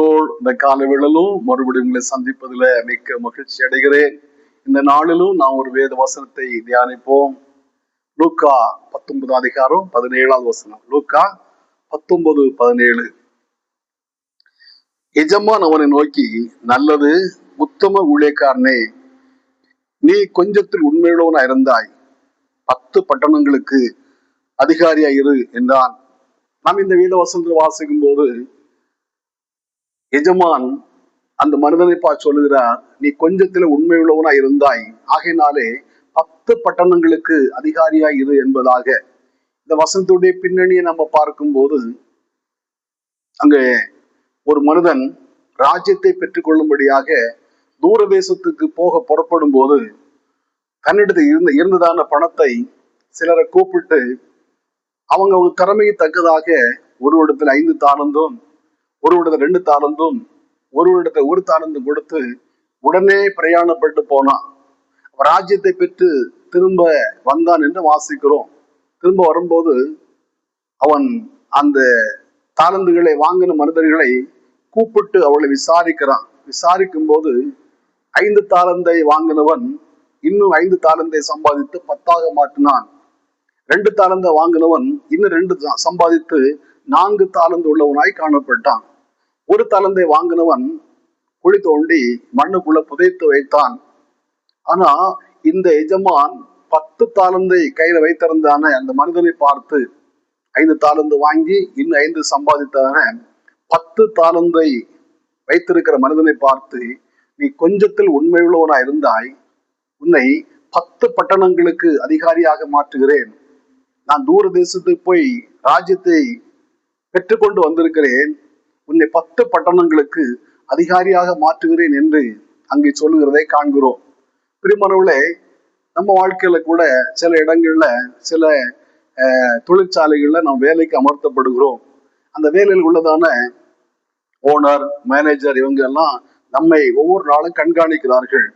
உங்களோடு இந்த காலவேளையிலும் மறுபடியும் உங்களை சந்திப்பதில் மிக்க மகிழ்ச்சி அடைகிறேன். இந்த நாளிலும் நாம் ஒரு வேத வசனத்தை தியானிப்போம். லூக்கா 19 அதிகாரம் 17வது வசனம். லூக்கா 19:17. எஜமான் அவனை நோக்கி, நல்லது உத்தம ஊழியக்காரனே, நீ கொஞ்சத்தில் உண்மையுள்ளவனா இருந்தாய், 10 பட்டணங்களுக்கு அதிகாரியா இரு என்றான். நாம் இந்த வேத வசனத்தை வாசிக்கும் போது எஜமான் அந்த மனிதனை பார்த்து சொல்லுகிறார், நீ கொஞ்சத்துல உண்மையுள்ளவனா இருந்தாய், ஆகையினாலே 10 பட்டணங்களுக்கு அதிகாரியா இரு என்பதாக. இந்த வசனத்துடைய பின்னணியை நம்ம பார்க்கும் போது அங்க ஒரு மனிதன் ராஜ்யத்தை பெற்றுக்கொள்ளும்படியாக தூர தேசத்துக்கு போக புறப்படும் போது தன்னிடத்தில் இருந்ததான பணத்தை சிலரை கூப்பிட்டு அவங்க திறமைக்கு தக்கதாக ஒரு இடத்துல 5 தாளந்தும், ஒரு இடத்துல 2 தாளந்தும், ஒரு இடத்துல 1 தாளந்தும் கொடுத்து உடனே பிரயாணப்பட்டு போனான். ராஜ்யத்தை பெற்று திரும்ப வந்தான் என்று வாசிக்கிறோம். திரும்ப வரும்போது அவன் அந்த தாளந்துகளை வாங்கின மனிதர்களை கூப்பிட்டு அவளை விசாரிக்கிறான். விசாரிக்கும் போது 5 தாளந்தை வாங்கினவன் இன்னும் 5 தாளந்தை சம்பாதித்து 10ஆக மாற்றினான். 2 தாளந்தை வாங்கினவன் இன்னும் 2 சம்பாதித்து 4 தாளந்து உள்ளவனாய் காணப்பட்டான். 1 தாளந்தை வாங்கினவன் குழி தோண்டி மண்ணுக்குள்ள புதைத்து வைத்தான். ஆனா இந்த எஜமான் 10 தாளந்தை கையில வைத்திருந்தான அந்த மனிதனை பார்த்து 5 தாளந்து வாங்கி இன்னும் 5 சம்பாதித்தான 10 தாளந்தை வைத்திருக்கிற மனிதனை பார்த்து, நீ கொஞ்சத்தில் உண்மையுள்ளவனா இருந்தாய், உன்னை 10 பட்டணங்களுக்கு அதிகாரியாக மாற்றுகிறேன். நான் தூர தேசத்துக்கு போய் ராஜ்யத்தை பெற்றுக்கொண்டு வந்திருக்கிறேன், உன்னை 10 பட்டணங்களுக்கு அதிகாரியாக மாற்றுகிறேன் என்று அங்கே சொல்லுகிறதை காண்கிறோம். பிரியமானவர்களே, நம்ம வாழ்க்கையில கூட சில இடங்கள்ல சில தொழிற்சாலைகள்ல நாம் வேலைக்கு அமர்த்தப்படுகிறோம். அந்த வேலையில் உள்ளதான ஓனர், மேனேஜர் இவங்க எல்லாம் நம்மை ஒவ்வொரு நாளும் கண்காணிக்கிறார்கள்.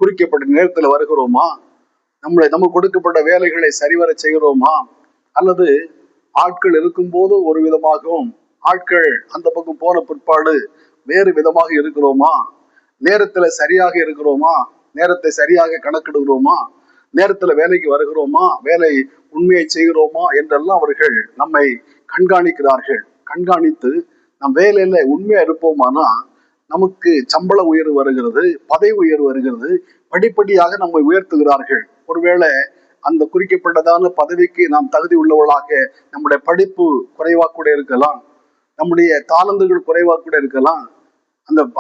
குறிக்கப்பட்ட நேரத்துல வருகிறோமா, நம்ம கொடுக்கப்பட்ட வேலைகளை சரிவர செய்கிறோமா, அல்லது ஆட்கள் இருக்கும்போது ஒரு விதமாகவும் ஆட்கள் அந்த பக்கம் போன பிற்பாடு வேறு விதமாக இருக்கிறோமா, நேரத்துல சரியாக இருக்கிறோமா, நேரத்தை சரியாக கணக்கிடுகிறோமா, நேரத்துல வேலைக்கு வருகிறோமா, வேலை உண்மையை செய்கிறோமா என்றெல்லாம் அவர்கள் நம்மை கண்காணிக்கிறார்கள். கண்காணித்து நம் வேலையில உண்மையா இருப்போமானா நமக்கு சம்பள உயர்வு வருகிறது, பதவி உயர்வு வருகிறது, படிப்படியாக நம்மை உயர்த்துகிறார்கள். ஒருவேளை அந்த குறிக்கப்பட்டதான பதவிக்கு நாம் தகுதி உள்ளவர்களாக நம்முடைய படிப்பு குறைவாக கூட இருக்கலாம், நம்முடைய தாளந்துகள் குறைவாக கூட இருக்கலாம்.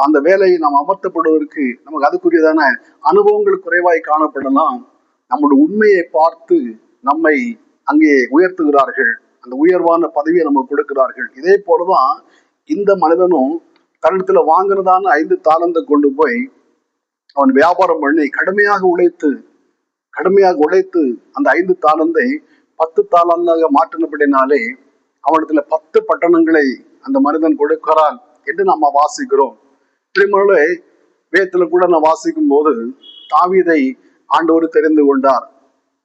அந்த வேலையை நாம் அமர்த்தப்படுவதற்கு நமக்கு அதுக்குரியதான அனுபவங்கள் குறைவாய் காணப்படலாம். நம்முடைய உண்மையை பார்த்து நம்மை அங்கே உயர்த்துகிறார்கள், அந்த உயர்வான பதவியை நமக்கு கொடுக்கிறார்கள். இதே போலதான் இந்த மனிதனும் தன்னிடத்துல வாங்கினதான 5 தாளந்தை கொண்டு போய் அவன் வியாபாரம் பண்ணி கடுமையாக உழைத்து அந்த 5 தாளந்தை 10 தாளந்தாக மாற்றினபடினாலே அவனிடத்துல 10 பட்டணங்களை அந்த மனிதன் கொடுக்கிறான் என்று நம்ம வாசிக்கிறோம். திருமண வேதத்துல கூட நான் வாசிக்கும் போது தாவீதை ஆண்டவர் தெரிந்து கொண்டார்.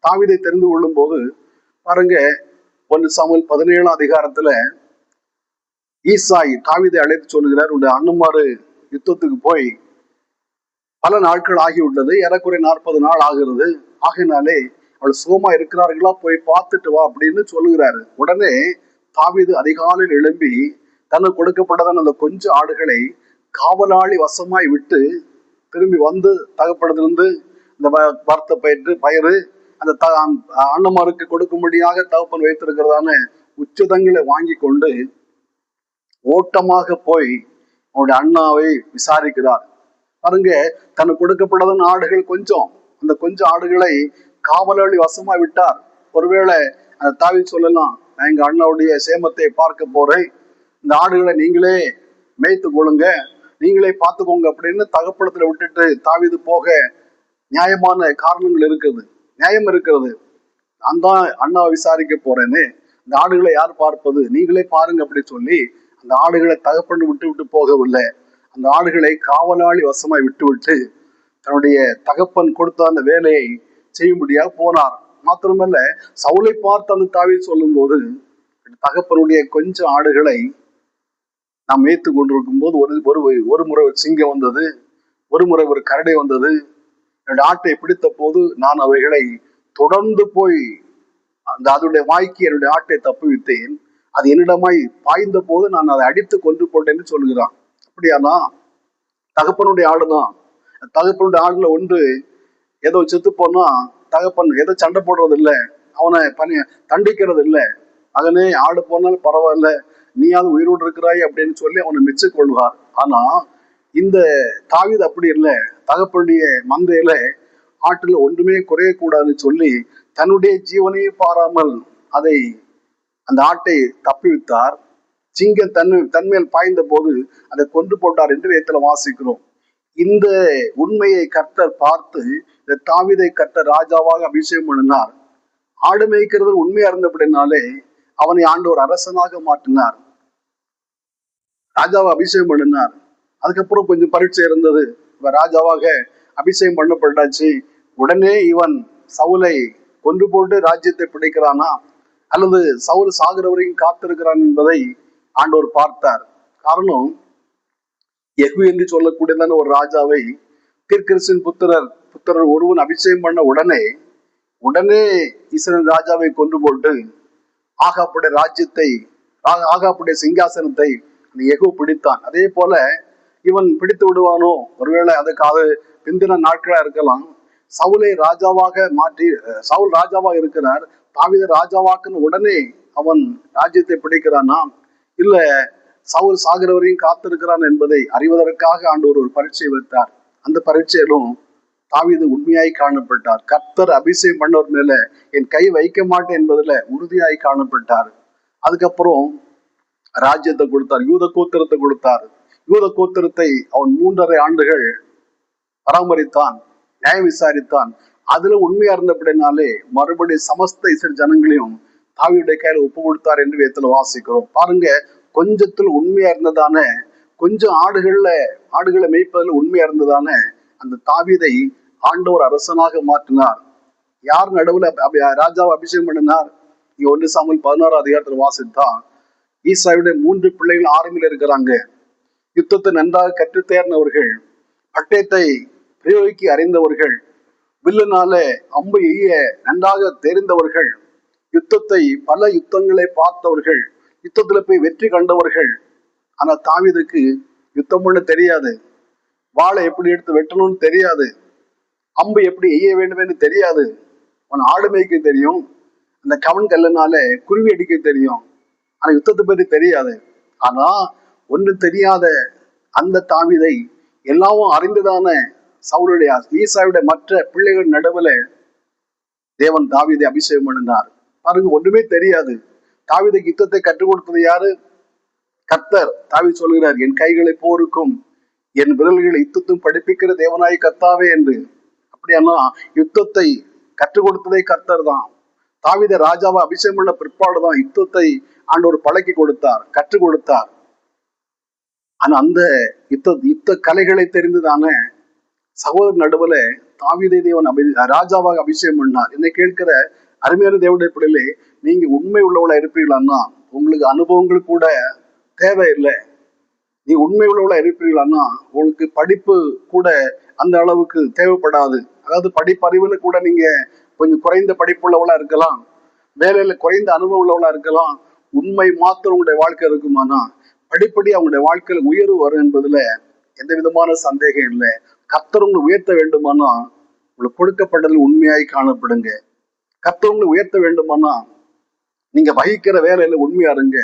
தாவீதை தெரிந்து கொள்ளும் போது பாருங்க, 1 சாமுவேல் 17ஆம் அதிகாரத்துல ஈசாய் தாவீதை அழைத்து சொல்லுகிறார், உடைய அண்ணன்மாரு யுத்தத்துக்கு போய் பல நாட்கள் ஆகிவிட்டது, ஏறக்குறைய 40 நாள் ஆகிறது, ஆகினாலே அவள் சுகமா இருக்கிறார்களா, போய் பார்த்துட்டு வா அப்படின்னு சொல்லுகிறாரு. உடனே தாவீது அதிகாலையில் எழும்பி தனக்கு கொடுக்கப்பட்டதான அந்த கொஞ்சம் ஆடுகளை காவலாளி வசமாய் விட்டு திரும்பி வந்து தகப்படத்திலிருந்து இந்த வறுத்த பயிறு அந்த அண்ணமாருக்கு கொடுக்கும்படியாக தகப்பன் வைத்திருக்கிறதான உச்சதங்களை வாங்கி கொண்டு ஓட்டமாக போய் அவனுடைய அண்ணாவை விசாரிக்கிறார். பாருங்க, தனக்கு கொடுக்கப்பட்டதான ஆடுகள் கொஞ்சம், அந்த கொஞ்சம் ஆடுகளை காவலாளி வசமா விட்டார். ஒருவேளை அந்த தாவீது சொல்லலாம், நான் எங்க அண்ணாவுடைய சேமத்தை பார்க்க போறேன், இந்த ஆடுகளை நீங்களே மேய்த்து கொள்ளுங்க, நீங்களே பார்த்துக்கோங்க அப்படின்னு தகப்படத்துல விட்டுட்டு தாவீது போக நியாயமான காரணங்கள் இருக்குது, நியாயம் இருக்கிறது. நான் தான் அண்ணாவை விசாரிக்க போறேன்னு, இந்த ஆடுகளை யார் பார்ப்பது, நீங்களே பாருங்க அப்படி சொல்லி அந்த ஆடுகளை தகப்பன்னு விட்டு போகவில்லை. அந்த ஆடுகளை காவலாளி வசமாய் விட்டு தன்னுடைய தகப்பன் கொடுத்த அந்த வேலையை செய்யும்படியாக போனார். மாத்திரமல்ல, சவுலை பார்த்து அந்த தாவீது சொல்லும் போது, தகப்பனுடைய கொஞ்சம் ஆடுகளை நாம் மேய்த்து கொண்டிருக்கும் போது ஒரு முறை ஒரு சிங்கம் வந்தது, ஒரு முறை ஒரு கரடை வந்தது. என்னுடைய ஆட்டை பிடித்த போது நான் அவைகளை தொடர்ந்து போய் அதனுடைய வாய்க்கு என்னுடைய ஆட்டை தப்புவித்தேன். அது என்னிடமாய் பாய்ந்த போது நான் அதை அடித்து கொன்று போட்டேன்னு சொல்லுகிறான். அப்படியானா தகப்பனுடைய ஆடுதான். தகப்பனுடைய ஆடுல ஒன்று ஏதோ செத்து போனா தகப்பன் ஏதோ சண்டை போடுறது இல்லை, அவனை தண்டிக்கிறது இல்லை. மகனே, ஆடு போனாலும் பரவாயில்ல, நீயாவது உயிரோடு இருக்கிறாய் அப்படின்னு சொல்லி அவனை மெச்சிக் கொள்வார். ஆனா இந்த தாவீது அப்படி இல்லை. தகப்பனுடைய மந்தையில ஆட்டுல ஒன்றுமே குறையக்கூடாதுன்னு சொல்லி தன்னுடைய ஜீவனையும் பாராமல் அந்த ஆட்டை தப்பிவித்தார். சிங்கம் தன்மேல் பாய்ந்த போது அதை கொன்று போட்டார் என்று வேதத்துல வாசிக்கிறோம். இந்த உண்மையை கர்த்தர் பார்த்து இந்த தாவீதை கர்த்தர் ராஜாவாக அபிஷேகம் பண்ணினார். ஆடு மேய்க்கிறது உண்மையா இருந்தபடினாலே அவனை ஆண்டவர் அரசனாக மாற்றினார், ராஜாவை அபிஷேகம் பண்ணினார். அதுக்கப்புறம் கொஞ்சம் பரீட்சை இருந்தது. இவன் ராஜாவாக அபிஷேகம் பண்ணப்பட்டாச்சு. உடனே இவன் சவுலை கொன்று போட்டு ராஜ்யத்தை பிடிக்கிறானா அல்லது சவுல் சாகிற வரைக்கும் காத்திருக்கிறான் என்பதை ஆண்டவர் பார்த்தார். காரணம், யெகூ என்று சொல்லக்கூடியதான ஒரு ராஜாவை தீர்க்கதரிசியின் புத்திரர் ஒருவன் அபிஷேகம் பண்ண உடனே இஸ்ரவேல் ராஜாவை கொன்று போட்டு ஆகாப்புடைய ராஜ்யத்தை, ஆகாப்புடைய சிங்காசனத்தை யெகூ பிடித்தான். அதே போல இவன் பிடித்து விடுவானோ, ஒருவேளை அதுக்காக பிந்தின நாட்களா இருக்கலாம். சவுலை ராஜாவாக மாற்றி, சவுல் ராஜாவாக இருக்கிறார், தாவீதை ராஜாவாக்குன்னு உடனே அவன் ராஜ்யத்தை பிடிக்கிறானா, இல்ல சவுல் சாகிற வரையும் காத்திருக்கிறான் என்பதை அறிவதற்காக ஆண்டவர் ஒரு பரீட்சை வைத்தார். அந்த பரீட்சையிலும் தாவீது உண்மையாய் காணப்பட்டார். கர்த்தர் அபிஷேகம் பண்ணவர் மேல என் கை வைக்க மாட்டேன் என்பதுல உறுதியாய் காணப்பட்டார். அதுக்கப்புறம் ராஜ்யத்தை கொடுத்தார், யூத கோத்திரத்தை கொடுத்தார். யூத கோத்திரத்தை அவன் 3.5 ஆண்டுகள் பராமரித்தான், நியாயம் விசாரித்தான். அதுல உண்மையா இருந்தபடினாலே மறுபடியும் சமஸ்த இஸ்ரவேல் ஜனங்களையும் தாவீதுடைய கையில ஒப்பு கொடுத்தார் என்று வேதத்துல வாசிக்கிறோம். பாருங்க, கொஞ்சத்தில் உண்மையா இருந்ததான, கொஞ்சம் ஆடுகளை மேய்ப்பதில் உண்மையா இருந்ததான அந்த தாவீதை ஆண்டவர் அரசனாக மாற்றினார். யார் நடுவுல ராஜாவை அபிஷேகம் பண்ணினார்? 1 சாமுவேல் 16 அதிகாரத்துல வாசித்தா, ஈசாயுடைய 3 பிள்ளைகள் ஆர்மியில இருக்கிறாங்க. யுத்தத்தை நன்றாக கற்று தேர்ந்தவர்கள், பட்டயத்தை பிரயோகிக்கு அறிந்தவர்கள், வில்லுனால அம்பு எய்ய நன்றாக தெரிந்தவர்கள், பல யுத்தங்களை பார்த்தவர்கள், யுத்தத்துல போய் வெற்றி கண்டவர்கள். ஆனா தாவீதுக்கு யுத்தம் பண்ண தெரியாது, வாளை எப்படி எடுத்து வெட்டணும்னு தெரியாது, அம்பு எப்படி எய்ய வேண்டும்னு தெரியாது. அவன் ஆடு மேய்க்க தெரியும், அந்த கவன் கல்லுனால குருவி அடிக்க தெரியும், ஆனா யுத்தத்தை பற்றி தெரியாது. ஆனா ஒன்று தெரியாத அந்த தாவீதை எல்லாவும் அறிந்ததான சவுலுடைய ஈசாயுடைய மற்ற பிள்ளைகள் நடுவுல தேவன் தாவீதை அபிஷேகம் பண்ணினார். பாருங்க, ஒன்றுமே தெரியாது. தாவீதுக்கு யுத்தத்தை கற்றுக் கொடுத்தது யாரு? கர்த்தர். தாவீது சொல்கிறார், என் கைகளை போருக்கும் என் விரல்களை யுத்தத்தும் படிப்பிக்கிற தேவனாய் கர்த்தாவே என்று. அப்படியானா யுத்தத்தை கற்றுக் கொடுத்ததே கர்த்தர் தான். தாவீதை ராஜாவை அபிஷேகம் பண்ண பிற்பாடுதான் யுத்தத்தை ஆண்டவர் பழக்கி கொடுத்தார், கற்றுக் கொடுத்தார். ஆனா அந்த யுத்த கலைகளை தெரிந்துதான சகோதரர் நடுவுல தாவீதை தேவன் ராஜாவாக அபிஷேகம் பண்ணார். என்னை கேட்கிற அருமையான தேவனுடைய பிள்ளைகளே, நீங்க உண்மை உள்ளவளா இருப்பீங்களான்னா உங்களுக்கு அனுபவங்கள் கூட தேவையில்லை. நீ உண்மை உள்ளவளா இருப்பீங்களான்னா உங்களுக்கு படிப்பு கூட அந்த அளவுக்கு தேவைப்படாது. அதாவது படிப்பறிவுல கூட நீங்க கொஞ்சம் குறைந்த படிப்புள்ளவளா இருக்கலாம், வேலையில குறைந்த அனுபவம் உள்ளவளா இருக்கலாம். உண்மை மாத்திரம் உங்களுடைய வாழ்க்கை இருக்குமானா படிப்படி அவங்களுடைய வாழ்க்கையில உயர்வு வரும் என்பதுல எந்த விதமான சந்தேகம் இல்லை. கர்த்தர் உங்களை உயர்த்த வேண்டுமானா உங்களுக்கு கொடுக்கப்பட்டதில் உண்மையாய் காணப்படுங்க. கர்த்தர் உங்களை உயர்த்த வேண்டுமானா நீங்க வகிக்கிற வேலையில உண்மையா இருங்க.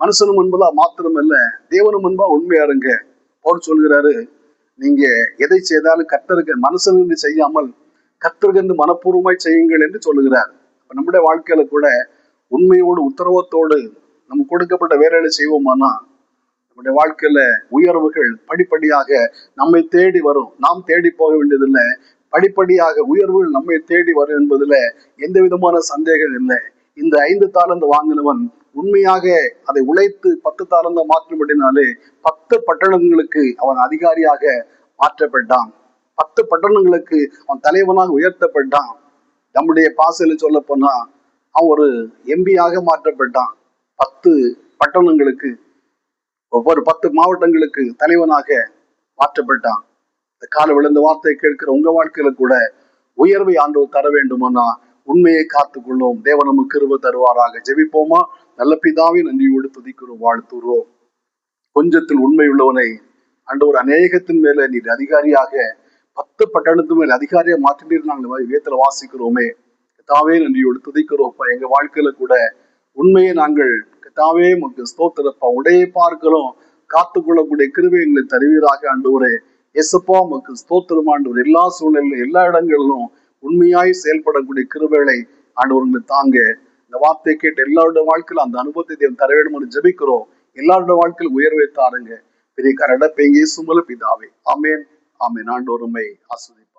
மனுஷனும் முன்பதா மாத்திரம் இல்ல, தேவனும் முன்பா உண்மையா இருங்க. பவுல் சொல்கிறாரு, நீங்க எதை செய்தாலும் கர்த்தருக்கு, மனுஷனுக்கு செய்யாமல் கர்த்தருக்கு மனப்பூர்வமாய் செய்யுங்கள் என்று சொல்லுகிறார். நம்முடைய வாழ்க்கையில கூட உண்மையோடு உத்தரவத்தோடு நம்ம கொடுக்கப்பட்ட வேலைகளை செய்வோமானா நம்முடைய வாழ்க்கையில உயர்வுகள் படிப்படியாக நம்மை தேடி வரும். நாம் தேடி போக வேண்டியதில்லை, படிப்படியாக உயர்வுகள் நம்மை தேடி வரும் என்பதுல எந்த விதமான சந்தேகம் இல்லை. இந்த 5 தாலந்து வாங்கினவன் உண்மையாக அதை உழைத்து 10 தாலந்து மாற்றும்படினாலே 10 பட்டணங்களுக்கு அவன் அதிகாரியாக மாற்றப்பட்டான். 10 பட்டணங்களுக்கு அவன் தலைவனாக உயர்த்தப்பட்டான். நம்முடைய பாசையில சொல்ல போனா அவன் ஒரு எம்பியாக மாற்றப்பட்டான். 10 பட்டணங்களுக்கு ஒவ்வொரு 10 மாவட்டங்களுக்கு தலைவனாக மாற்றப்பட்டான். இந்த கால விழுந்த வார்த்தையை கேட்கிற உங்க வாழ்க்கையில கூட உயர்வை ஆண்டவர் தர வேண்டுமானா உண்மையை காத்துக்கொள்ளும். தேவன் நமக்கு கிருபை தருவாராக. ஜெபிப்போமா? நல்ல பிதாவே, நன்றியோடு துதிக்கிறோம், வாழ்த்துறோம். கொஞ்சத்தில் உண்மை உள்ளவனை ஆண்டவர் அநேகத்தின் மேல நீர் அதிகாரியாக 10 பட்டணத்து மேல் அதிகாரியா மாற்றினீர் நாங்கள் வேதத்துல வாசிக்கிறோமே. கர்த்தாவே, நன்றியோடு துதிக்கிறோம்ப்பா. எங்க வாழ்க்கையில கூட உண்மையை நாங்கள் கர்த்தாவே உமக்கு ஸ்தோத்திரப்பா உடைய பார்க்கிறோம் காத்துக்கொள்ளக்கூடிய கிருபை எங்களை தருவீராக ஆண்டவரே. எசப்பா உமக்கு ஸ்தோத்திரம் ஆண்டவர். எல்லா சூழ்நிலையிலும் எல்லா இடங்களிலும் உண்மையாய் செயல்படக்கூடிய கிருபைகளை ஆண்டவர்கள் தாங்க. இந்த வார்த்தையை கேட்டு எல்லாருடைய வாழ்க்கையிலும் அந்த அனுபவத்தை தேவன் தர வேண்டும் என்று ஜெபிக்கிறோம். எல்லாருடைய வாழ்க்கையில் உயர்வை தாருங்க. பெரிய கரட பேங்கே சுமல பிதாவே. ஆமேன், ஆமேன். ஆண்டவர் உம்மை ஆசீர்வதிப்பார்.